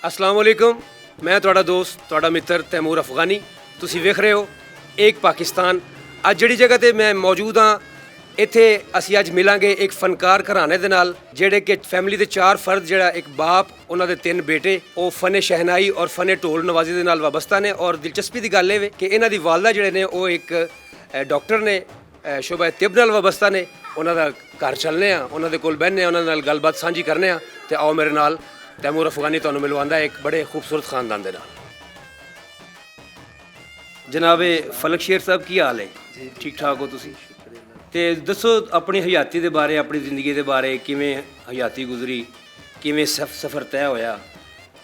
अस्सलाम वालेकुम, मैं ਤੁਹਾਡਾ ਦੋਸਤ ਤੁਹਾਡਾ ਮਿੱਤਰ ਤੈਮੂਰ ਅਫਗਾਨੀ। ਤੁਸੀਂ ਵੇਖ ਰਹੇ ਹੋ ਇੱਕ ਪਾਕਿਸਤਾਨ। ਅੱਜ ਜਿਹੜੀ ਜਗ੍ਹਾ ਤੇ ਮੈਂ ਮੌਜੂਦ ਹਾਂ ਇੱਥੇ ਅਸੀਂ ਅੱਜ ਮਿਲਾਂਗੇ ਇੱਕ ਫਨਕਾਰ ਘਰਾਣੇ ਦੇ ਨਾਲ ਜਿਹੜੇ ਕਿ ਫੈਮਿਲੀ ਦੇ 4 ਫਰਦ, ਜਿਹੜਾ ਇੱਕ ਬਾਪ, ਉਹਨਾਂ ਦੇ 3 ਬੇਟੇ, ਉਹ ਫਨੇ ਸ਼ਹਿਨਾਈ ਔਰ ਫਨੇ ਢੋਲ ਨਵਾਜ਼ੀ ਦੇ ਨਾਲ ਵਾਬਸਤਾ ਨੇ। ਔਰ ਦਿਲਚਸਪੀ ਦੀ ਗੱਲ ਇਹ ਵੇ ਕਿ ਇਹਨਾਂ ਦੀ ਵਾਲਦਾ ਜਿਹੜੇ ਨੇ ਉਹ ਇੱਕ ਡਾਕਟਰ ਨੇ, ਸ਼ੋਭਾ ਤਿਬ ਨਾਲ ਵਾਬਸਤਾ ਨੇ। ਉਹਨਾਂ ਦਾ ਘਰ ਚੱਲਨੇ ਆ, ਉਹਨਾਂ ਦੇ ਕੋਲ ਬਹਿਨੇ ਆ, ਉਹਨਾਂ ਨਾਲ ਗੱਲਬਾਤ ਸਾਂਝੀ ਕਰਨੇ ਆ। ਤੇ ਆਓ ਮੇਰੇ ਨਾਲ ਤੈਮੂਰ ਅਫਗਾਨੀ ਤੁਹਾਨੂੰ ਮਿਲਵਾਉਂਦਾ ਇੱਕ ਬੜੇ ਖੂਬਸੂਰਤ ਖਾਨਦਾਨ ਦੇ ਨਾਲ। ਜਨਾਬੇ ਫਲਕ ਸ਼ੇਰ ਸਾਹਿਬ, ਕੀ ਹਾਲ ਹੈ? ਠੀਕ ਠਾਕ ਹੋ ਤੁਸੀਂ? ਤੇ ਦੱਸੋ ਆਪਣੀ ਹਯਾਤੀ ਦੇ ਬਾਰੇ, ਆਪਣੀ ਜ਼ਿੰਦਗੀ ਦੇ ਬਾਰੇ, ਕਿਵੇਂ ਹਯਾਤੀ ਗੁਜ਼ਰੀ, ਕਿਵੇਂ ਸਫ਼ਰ ਤੈਅ ਹੋਇਆ,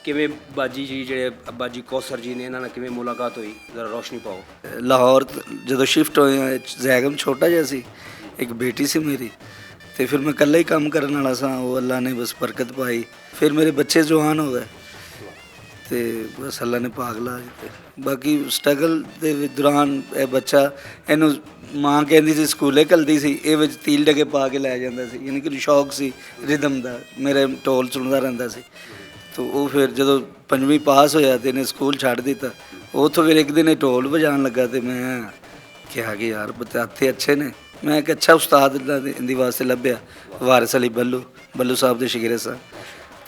ਕਿਵੇਂ ਬਾਜੀ ਜੀ ਜਿਹੜੇ ਬਾਜੀ ਕੌਸਰ ਜੀ ਨੇ ਇਹਨਾਂ ਨਾਲ ਕਿਵੇਂ ਮੁਲਾਕਾਤ ਹੋਈ, ਜ਼ਰਾ ਰੋਸ਼ਨੀ ਪਾਓ। ਲਾਹੌਰ ਜਦੋਂ ਸ਼ਿਫਟ ਹੋਏ, ਜ਼ੈਗਮ ਛੋਟਾ ਜਿਹਾ ਸੀ, ਇੱਕ ਬੇਟੀ ਸੀ ਮੇਰੀ, ਤੇ ਫਿਰ ਮੈਂ ਇਕੱਲਾ ਹੀ ਕੰਮ ਕਰਨ ਵਾਲਾ ਸਾਂ। ਉਹ ਅੱਲਾ ਨੇ ਬਸ ਬਰਕਤ ਪਾਈ। ਫਿਰ ਮੇਰੇ ਬੱਚੇ ਜਵਾਨ ਹੋ ਗਏ ਤੇ ਬਸ ਅੱਲਾ ਨੇ ਭਾਗ ਲਾ ਦਿੱਤੇ। ਬਾਕੀ ਸਟਰਗਲ ਦੇ ਦੌਰਾਨ ਇਹ ਬੱਚਾ, ਇਹਨੂੰ ਮਾਂ ਕਹਿੰਦੀ ਸੀ ਸਕੂਲੇ ਘੱਲਦੀ ਸੀ, ਇਹ ਵਿੱਚ ਤੀਲ ਡਗੇ ਪਾ ਕੇ ਲੈ ਜਾਂਦਾ ਸੀ, ਯਾਨੀ ਕਿ ਸ਼ੌਕ ਸੀ ਰਿਦਮ ਦਾ। ਮੇਰੇ ਢੋਲ ਸੁਣਦਾ ਰਹਿੰਦਾ ਸੀ। ਤਾਂ ਉਹ ਫਿਰ ਜਦੋਂ 5ਵੀਂ ਪਾਸ ਹੋਇਆ ਤੇ ਇਹਨੇ ਸਕੂਲ ਛੱਡ ਦਿੱਤਾ। ਉੱਥੋਂ ਫਿਰ ਇੱਕ ਦਿਨ ਇਹ ਢੋਲ ਵਜਾਉਣ ਲੱਗਾ ਤੇ ਮੈਂ ਕਿਹਾ ਕਿ ਯਾਰ ਬਤਾਤੇ ਅੱਛੇ ਨੇ। ਮੈਂ ਇੱਕ ਅੱਛਾ ਉਸਤਾਦ ਇਹਦੇ ਵਾਸਤੇ ਲੱਭਿਆ, ਵਾਰਿਸ ਅਲੀ ਬੱਲੂ ਸਾਹਿਬ ਦੇ ਸ਼ਾਗਿਰਦ ਸਨ,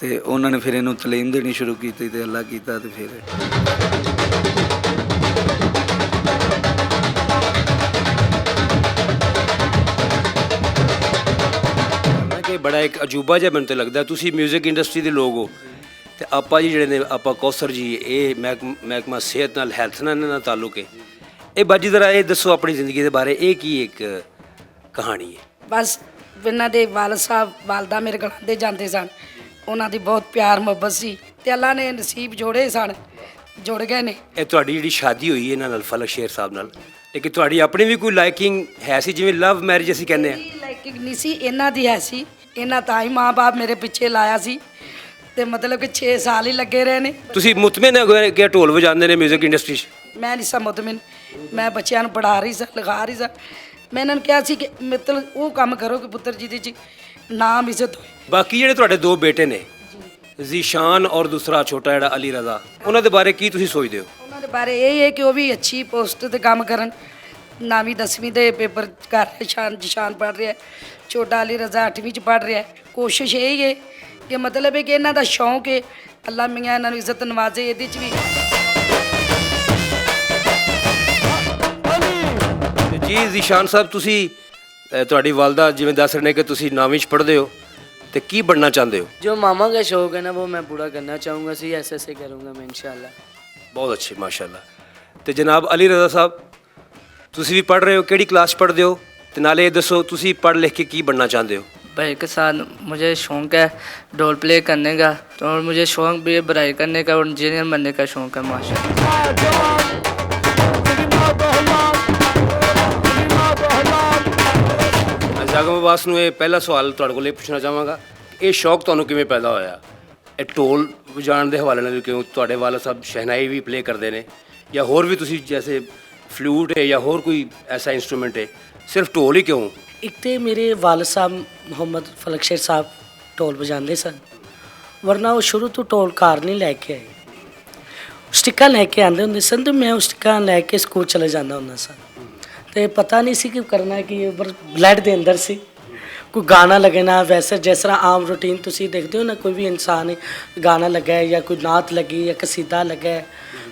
ਤੇ ਉਹਨਾਂ ਨੇ ਫਿਰ ਇਹਨੂੰ ਤਾਲੀਮ ਦੇਣੀ ਸ਼ੁਰੂ ਕੀਤੀ ਤੇ ਅੱਲਾ ਕੀਤਾ। ਤੇ ਫਿਰ ਕਿ ਬੜਾ ਇੱਕ ਅਜੂਬਾ ਜਿਹਾ ਮੈਨੂੰ ਤਾਂ ਲੱਗਦਾ। ਤੁਸੀਂ ਮਿਊਜ਼ਿਕ ਇੰਡਸਟਰੀ ਦੇ ਲੋਕ ਹੋ ਤੇ ਆਪਾਂ ਜੀ ਜਿਹੜੇ ਨੇ, ਆਪਾਂ ਕੌਸਰ ਜੀ, ਇਹ ਮਹਿਕਮਾ ਸਿਹਤ ਨਾਲ, ਹੈਲਥ ਨਾਲ ਇਹਨਾਂ ਦਾ ਤਾਲੁਕ ਹੈ। ਇਹ ਬਾਜੀ ਜ਼ਰਾ ਇਹ ਦੱਸੋ ਆਪਣੀ ਜ਼ਿੰਦਗੀ ਦੇ ਬਾਰੇ, ਇਹ ਕੀ ਇੱਕ ਕਹਾਣੀ ਹੈ? ਬਸ ਇਹਨਾਂ ਦੇ ਵਾਲਦ ਸਾਹਿਬ ਵਾਲਦਾ ਮੇਰੇ ਗਲਾਉਂਦੇ ਜਾਂਦੇ ਸਨ, ਉਹਨਾਂ ਦੀ ਬਹੁਤ ਪਿਆਰ ਮੁਹੱਬਤ ਸੀ ਤੇ ਅੱਲਾ ਨੇ ਨਸੀਬ ਜੋੜੇ ਸਨ, ਜੁੜ ਗਏ ਨੇ। ਇਹ ਤੁਹਾਡੀ ਜਿਹੜੀ ਸ਼ਾਦੀ ਹੋਈ ਇਹਨਾਂ ਨਾਲ, ਫਲਕ ਸ਼ੇਰ ਸਾਹਿਬ ਨਾਲ, ਲੇਕਿਨ ਤੁਹਾਡੀ ਆਪਣੀ ਵੀ ਕੋਈ ਲਾਈਕਿੰਗ ਹੈ ਸੀ, ਜਿਵੇਂ ਲਵ ਮੈਰਿਜ ਅਸੀਂ ਕਹਿੰਦੇ ਹਾਂ? ਲਾਈਕਿੰਗ ਨਹੀਂ ਸੀ, ਇਹਨਾਂ ਦੀ ਹੈ ਸੀ। ਇਹਨਾਂ ਤਾਂ ਹੀ ਮਾਂ-ਬਾਪ ਮੇਰੇ ਪਿੱਛੇ ਲਾਇਆ ਸੀ ਤੇ ਮਤਲਬ ਕਿ 6 ਸਾਲ ਹੀ ਲੱਗੇ ਰਹੇ ਨੇ। ਤੁਸੀਂ ਮੁਤਮਿਨ ਹੋ ਕਿ ਢੋਲ ਵਜਾਉਂਦੇ ਨੇ ਮਿਊਜ਼ਿਕ ਇੰਡਸਟਰੀ 'ਚ? ਮੈਂ ਨਹੀਂ ਸਾਂ ਮੁਤਮਿਨ, ਮੈਂ ਬੱਚਿਆਂ ਨੂੰ ਪੜ੍ਹਾ ਰਹੀ ਸਾਂ, ਲਿਖਾ ਰਹੀ ਸਾਂ। ਮੈਂ ਇਹਨਾਂ ਨੂੰ ਕਿਹਾ ਸੀ ਕਿ ਮਤਲਬ ਉਹ ਕੰਮ ਕਰੋ ਕਿ ਪੁੱਤਰ ਜਿਹਦੇ 'ਚ ਨਾਮ ਇੱਜ਼ਤ ਹੋਏ। ਬਾਕੀ ਜਿਹੜੇ ਤੁਹਾਡੇ 2 ਬੇਟੇ ਨੇ, ਜ਼ੀਸ਼ਾਨ ਔਰ ਦੂਸਰਾ ਛੋਟਾ ਜਿਹੜਾ ਅਲੀ ਰਜ਼ਾ, ਉਹਨਾਂ ਦੇ ਬਾਰੇ ਕੀ ਤੁਸੀਂ ਸੋਚਦੇ ਹੋ? ਉਹਨਾਂ ਦੇ ਬਾਰੇ ਇਹ ਹੈ ਕਿ ਉਹ ਵੀ ਅੱਛੀ ਪੋਸਟ 'ਤੇ ਕੰਮ ਕਰਨ। 9ਵੀਂ 10ਵੀਂ ਦੇ ਪੇਪਰ ਕਰ ਰਹੇ, ਜਿਸ਼ਾਨ ਪੜ੍ਹ ਰਿਹਾ, ਛੋਟਾ ਅਲੀ ਰਜ਼ਾ 8ਵੀਂ 'ਚ ਪੜ੍ਹ ਰਿਹਾ। ਕੋਸ਼ਿਸ਼ ਇਹ ਹੈ ਕਿ ਮਤਲਬ ਹੈ ਕਿ ਇਹਨਾਂ ਦਾ ਸ਼ੌਂਕ ਹੈ, ਅੱਲਾ ਮੀਆਂ ਇਹਨਾਂ ਨੂੰ ਇੱਜ਼ਤ ਨਵਾਜ਼ੇ ਇਹਦੇ 'ਚ ਵੀ। ਜੀ ਜ਼ੀਸ਼ਾਨ ਸਾਹਿਬ, ਤੁਸੀਂ ਤੁਹਾਡੀ ਵਾਲਦਾ ਜਿਵੇਂ ਦੱਸ ਰਹੇ ਨੇ ਕਿ ਤੁਸੀਂ 9ਵੀਂ 'ਚ ਪੜ੍ਹਦੇ ਹੋ, ਤੇ ਕੀ ਬਣਨਾ ਚਾਹੁੰਦੇ ਹੋ? जो मामा का शौक है ना वो मैं पूरा करना चाहूँगा। सी ऐसे करूँगा मैं इंशाल्लाह। ਬਹੁਤ ਅੱਛੇ, ਮਾਸ਼ਾਅੱਲਾ। ਤੇ ਜਨਾਬ ਅਲੀ ਰਜ਼ਾ ਸਾਹਿਬ, ਤੁਸੀਂ ਵੀ ਪੜ੍ਹ ਰਹੇ ਹੋ, ਕਿਹੜੀ ਕਲਾਸ ਪੜ੍ਹਦੇ ਹੋ? ਤੇ ਨਾਲੇ ਇਹ ਦੱਸੋ ਤੁਸੀਂ ਪੜ੍ਹ ਲਿਖ ਕੇ ਕੀ ਬਣਨਾ ਚਾਹੁੰਦੇ ਹੋ? भाई के साथ मुझे शौक है ढोल प्ले करने का, तो और मुझे शौक भी है बढ़ाई करने का और इंजीनियर बनने का शौक है माशाल्लाह। ਜਾਗਮ ਅਬਾਸ ਨੂੰ ਇਹ ਪਹਿਲਾ ਸਵਾਲ ਤੁਹਾਡੇ ਕੋਲ ਇਹ ਪੁੱਛਣਾ ਚਾਹਾਂਗਾ, ਇਹ ਸ਼ੌਕ ਤੁਹਾਨੂੰ ਕਿਵੇਂ ਪੈਦਾ ਹੋਇਆ? ਇਹ ਢੋਲ ਵਜਾਉਣ ਦੇ ਹਵਾਲੇ ਨਾਲ ਕਿਉਂ? ਤੁਹਾਡੇ ਵਾਲਾ ਸਾਹਿਬ ਸ਼ਹਿਨਾਈ ਵੀ ਪਲੇ ਕਰਦੇ ਨੇ, ਜਾਂ ਹੋਰ ਵੀ ਤੁਸੀਂ ਜੈਸੇ ਫਲੂਟ ਹੈ ਜਾਂ ਹੋਰ ਕੋਈ ਐਸਾ ਇੰਸਟਰੂਮੈਂਟ ਹੈ, ਸਿਰਫ ਢੋਲ ਹੀ ਕਿਉਂ? ਇੱਕ ਤੇ ਮੇਰੇ ਵਾਲਦ ਸਾਹਿਬ ਮੁਹੰਮਦ ਫਲਕ ਸ਼ੇਰ ਸਾਹਿਬ ਢੋਲ ਵਜਾਉਂਦੇ ਸਨ, ਵਰਨਾ ਉਹ ਸ਼ੁਰੂ ਤੋਂ ਢੋਲ ਘਰ ਨਹੀਂ ਲੈ ਕੇ ਆਏ, ਸਟਿੱਕਾਂ ਲੈ ਕੇ ਆਉਂਦੇ ਹੁੰਦੇ ਸਨ, ਤੇ ਮੈਂ ਉਹ ਸਟਿੱਕਾਂ ਲੈ ਕੇ ਸਕੂਲ ਚਲੇ ਜਾਂਦਾ ਹੁੰਦਾ ਸਾਂ। ਤੇ ਪਤਾ ਨਹੀਂ ਸੀ ਕਿ ਕਰਨਾ ਕੀ, ਪਰ ਬਲੱਡ ਦੇ ਅੰਦਰ ਸੀ। ਕੋਈ ਗਾਣਾ ਲੱਗਣਾ, ਵੈਸੇ ਜਿਸ ਤਰ੍ਹਾਂ ਆਮ ਰੂਟੀਨ ਤੁਸੀਂ ਦੇਖਦੇ ਹੋ ਨਾ, ਕੋਈ ਵੀ ਇਨਸਾਨ ਗਾਣਾ ਲੱਗਾ ਹੈ ਜਾਂ ਕੋਈ ਨਾਤ ਲੱਗੀ ਜਾਂ ਕਸੀਦਾ ਲੱਗਾ ਹੈ,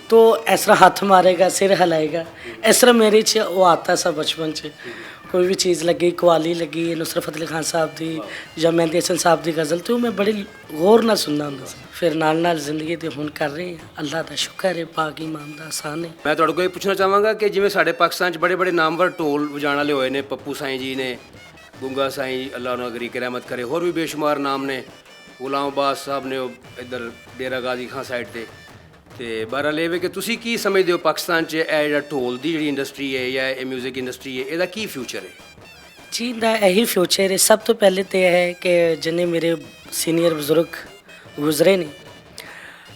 तो इस तरह हाथ मारेगा, सिर हिलाएगा। इस तरह मेरे च वो आता सा बचपन च। कोई भी चीज़ लगी, कवाली लगी नुसरत फतेह खान साहब की या मेहंदी हसन साहब की गज़ल, तो मैं बड़ी गौर नाल सुनना हुंदा सी। फिर नाल जिंदगी ते हुण कर रहे हैं, अल्लाह का शुक्र है, पाक ईमान दा आसान है। मैं तुहाडे कोल पुछना चाहांगा कि जिवें साडे पाकिस्तान च बड़े बड़े नामवर ढोल वजाण वाले होए ने, पप्पू साईं जी ने, गुंगा साईं अल्लाह उन्हां गरीक रहमत करे, होर भी बेशुमार नाम ने, गुलाम अब्बास साहब ने इधर डेरा गाजी खां साइड ते। ਤੇ ਬਹਰਾਲ ਇਹ ਵੇ ਕਿ ਤੁਸੀਂ ਕੀ ਸਮਝਦੇ ਹੋ ਪਾਕਿਸਤਾਨ 'ਚ ਇਹ ਜਿਹੜਾ ਢੋਲ ਦੀ ਜਿਹੜੀ ਇੰਡਸਟਰੀ ਹੈ ਜਾਂ ਇਹ ਮਿਊਜ਼ਿਕ ਇੰਡਸਟਰੀ ਹੈ, ਇਹਦਾ ਕੀ ਫਿਊਚਰ ਹੈ? ਜੀ ਦਾ ਇਹੀ ਫਿਊਚਰ ਹੈ। ਸਭ ਤੋਂ ਪਹਿਲੇ ਤਾਂ ਇਹ ਹੈ ਕਿ ਜਿੰਨੇ ਮੇਰੇ ਸੀਨੀਅਰ ਬਜ਼ੁਰਗ ਗੁਜ਼ਰੇ ਨੇ,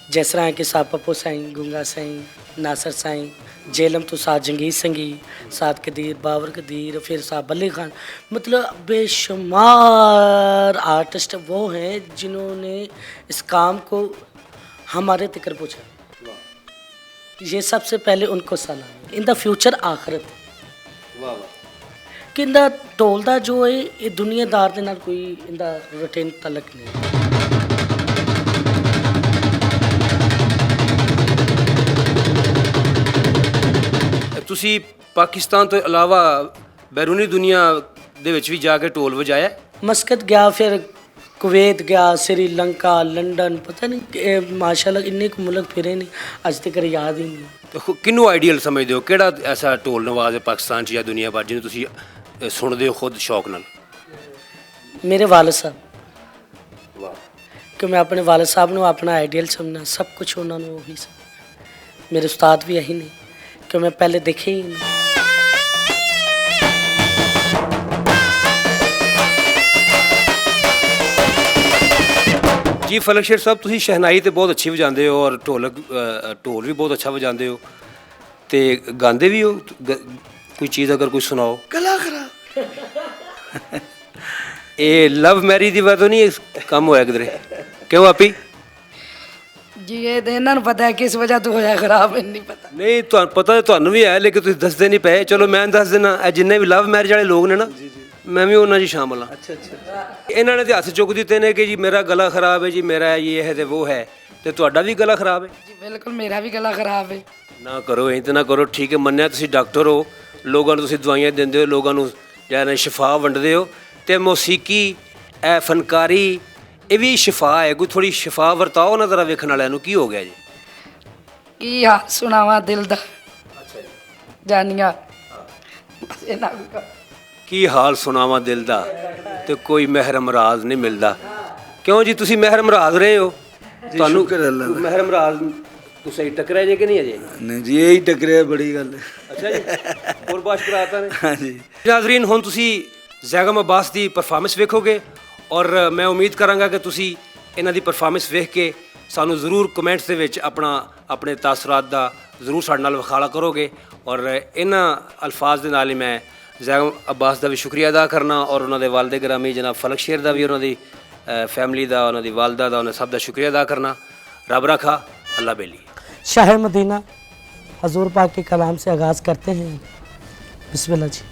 ਜਿਸ ਤਰ੍ਹਾਂ ਕਿ ਸਾਹ ਪੱਪੂ ਸਾਈਂ, ਗੁੰਗਾ ਸਾਈਂ, ਨਾਸਰ ਸਾਈਂ, जेलम तो साथ जंगीर संगी, साथ कदीर, बाबर कदीर, फिर साथ बल्ली खान, मतलब बेशुमार आर्टिस्ट वो हैं जिन्होंने इस काम को हमारे तिकर पहुँचा। ये सबसे पहले उनको सलाम। इन द फ्यूचर आखरत ਵਾਹ ਵਾਹ कि इंदा ढोल दा जो है ये दुनियादार दे नाल कोई इंदा रिटेन तलक नहीं। ਤੁਸੀਂ ਪਾਕਿਸਤਾਨ ਤੋਂ ਇਲਾਵਾ ਬੈਰੂਨੀ ਦੁਨੀਆ ਦੇ ਵਿੱਚ ਵੀ ਜਾ ਕੇ ਢੋਲ ਵਜਾਇਆ? मस्कत गया, फिर कुवैत गया, श्रीलंका, लंदन, पता नहीं माशाल्लाह इन्ने को मुल्क फिरे नहीं, अज तक याद ही नहीं। ਤੇ ਕਿਹਨੂੰ ਆਈਡੀਅਲ ਸਮਝਦੇ ਹੋ? ਕਿਹੜਾ ਐਸਾ ਢੋਲ ਨਵਾਜ਼ ਹੈ ਪਾਕਿਸਤਾਨ 'ਚ ਜਾਂ ਦੁਨੀਆ ਭਰ ਜਿਹਨੂੰ ਤੁਸੀਂ ਸੁਣਦੇ ਹੋ ਖੁਦ ਸ਼ੌਕ ਨਾਲ? मेरे वालिद साहब ਵਾਹ कि मैं अपने वालिद साहब ਨੂੰ अपना आइडियल समझना, सब कुछ उन्होंने वही समझा। मेरे उस्ताद भी यही नहीं कि मैं पहले देखे ही नहीं। ਜੀ ਫਲਕ ਸ਼ੇਰ ਸਾਹਿਬ, ਤੁਸੀਂ ਸ਼ਹਿਨਾਈ ਤੇ ਬਹੁਤ ਅੱਛੀ ਵਜਾਉਂਦੇ ਹੋ ਔਰ ਢੋਲ ਵੀ ਬਹੁਤ ਅੱਛਾ ਵਜਾਉਂਦੇ ਹੋ ਤੇ ਗਾਉਂਦੇ ਵੀ ਹੋ। ਕੋਈ ਚੀਜ਼ ਅਗਰ ਕੋਈ ਸੁਣਾਓ। गला खराब। ਇਹ ਲਵ ਮੈਰਿਜ ਦੀ ਵਜ੍ਹਾ ਨਹੀਂ ਇਹ ਕੰਮ ਹੋਇਆ ਕਿਧਰੇ? ਕਿਉਂ ਆਪੀ? ਜੀ ਇਹ ਤਾਂ ਇਹਨਾਂ ਨੂੰ ਪਤਾ ਹੈ ਕਿਸ ਵਜ੍ਹਾ ਤੋਂ ਹੋਇਆ ਖਰਾਬ, ਮੈਨੂੰ ਨਹੀਂ ਪਤਾ। ਨਹੀਂ ਤੁਹਾਨੂੰ ਪਤਾ, ਤੁਹਾਨੂੰ ਵੀ ਹੈ ਲੇਕਿਨ ਤੁਸੀਂ ਦੱਸਦੇ ਨਹੀਂ ਪਏ। ਚਲੋ ਮੈਂ ਦੱਸ ਦਿੰਦਾ, ਇਹ ਜਿੰਨੇ ਵੀ ਲਵ ਮੈਰਿਜ ਵਾਲੇ ਲੋਕ ਨੇ ਨਾ, ਮੈਂ ਵੀ ਉਹਨਾਂ 'ਚ ਸ਼ਾਮਲ ਹਾਂ। अच्छा अच्छा। ਇਹਨਾਂ ਨੇ ਤੇ ਹੱਥ ਚੁੱਕ ਦਿੱਤੇ ਨੇ ਕਿ ਜੀ ਮੇਰਾ ਗਲਾ ਖਰਾਬ ਹੈ, ਜੀ ਮੇਰਾ ਇਹ ਹੈ ਤੇ ਉਹ ਹੈ, ਤੇ ਤੁਹਾਡਾ ਵੀ ਗਲਾ ਖਰਾਬ ਹੈ। ਜੀ ਬਿਲਕੁਲ ਮੇਰਾ ਵੀ ਗਲਾ ਖਰਾਬ ਹੈ। ਨਾ ਕਰੋ ਇੰਜ ਨਾ ਕਰੋ, ਠੀਕ ਹੈ ਮੰਨਿਆ ਤੁਸੀਂ ਡਾਕਟਰ ਹੋ, ਲੋਕਾਂ ਨੂੰ ਤੁਸੀਂ ਦਵਾਈਆਂ ਦਿੰਦੇ ਹੋ, ਲੋਕਾਂ ਨੂੰ ਜਾਨ ਸ਼ਿਫਾ ਵੰਡਦੇ ਹੋ, ਤੇ ਮੌਸੀਕੀ ਇਹ ਫਨਕਾਰੀ ਇਹ ਵੀ ਸ਼ਿਫਾ ਹੈ। ਕੋਈ ਥੋੜੀ ਸ਼ਿਫਾ ਵਰਤਾਓ ਨਾ ਜ਼ਰਾ ਵੇਖਣ ਵਾਲਿਆਂ ਨੂੰ। ਕੀ ਹੋ ਗਿਆ ਜੀ? ਕੀ ਹਾਲ ਸੁਣਾਵਾਂ ਦਿਲ ਦਾ ਜਾਨੀਆਂ ਬਸ ਇਹਨਾਂ ਵੀ ਕਹੋ। ਕੀ ਹਾਲ ਸੁਣਾਵਾਂ ਦਿਲ ਦਾ ਤੇ ਕੋਈ ਮਹਿਰਮ ਰਾਜ਼ ਨਹੀਂ ਮਿਲਦਾ। ਕਿਉਂ ਜੀ ਤੁਸੀਂ ਮਹਿਰਮ ਰਾਜ਼ ਰਹੇ ਹੋ? ਤੁਹਾਨੂੰ ਸ਼ੁਕਰ ਅੱਲਾ ਦਾ। ਮਹਿਰਮ ਰਾਜ਼ ਤੁਸੀਂ ਟਕਰਿਆ ਜੇ ਕਿ ਨਹੀਂ ਅਜੇ? नहीं जी यही टकरे बड़ी गल है। ਅੱਛਾ ਜੀ, ਹੋਰ ਬਾਸ਼ ਕਰਾਤਾ ਨੇ। हाँ जी। ਨਾਜ਼ਰੀਨ, ਹੁਣ ਤੁਸੀਂ ਜ਼ੈਗਮ ਅਬਾਸ ਦੀ ਪਰਫਾਰਮੈਂਸ ਵੇਖੋਗੇ ਔਰ ਮੈਂ ਉਮੀਦ ਕਰਾਂਗਾ ਕਿ ਤੁਸੀਂ ਇਹਨਾਂ ਦੀ ਪਰਫਾਰਮੈਂਸ ਵੇਖ ਕੇ ਸਾਨੂੰ ਜ਼ਰੂਰ ਕਮੈਂਟਸ ਦੇ ਵਿੱਚ ਆਪਣੇ ਤਾਸਰਾਤ ਦਾ ਜ਼ਰੂਰ ਸਾਡੇ ਨਾਲ ਵਿਖਾਲਾ ਕਰੋਗੇ। ਔਰ ਇਹਨਾਂ ਅਲਫਾਜ਼ ਦੇ ਨਾਲ ਹੀ ਮੈਂ ਜ਼ੈਗਮ ਅਬਾਸ ਦਾ ਵੀ ਸ਼ੁਕਰੀਆ ਅਦਾ ਕਰਨਾ ਔਰ ਉਹਨਾਂ ਦੇ ਵਾਲਿਦ ਗਰਾਮੀ ਜਨਾਬ ਫਲਕ ਸ਼ੇਰ ਦਾ ਵੀ, ਉਹਨਾਂ ਦੀ ਫੈਮਿਲੀ ਦਾ, ਉਹਨਾਂ ਦੀ ਵਾਲਦਾ ਦਾ, ਉਹਨਾਂ ਸਭ ਦਾ ਸ਼ੁਕਰੀਆ ਅਦਾ ਕਰਨਾ। ਰੱਬ ਰੱਖਾ, ਅੱਲਾ बेली। शाह मदीना हजूर पाक के कलाम से आगाज़ करते हैं। बिस्मिल्लाह जी।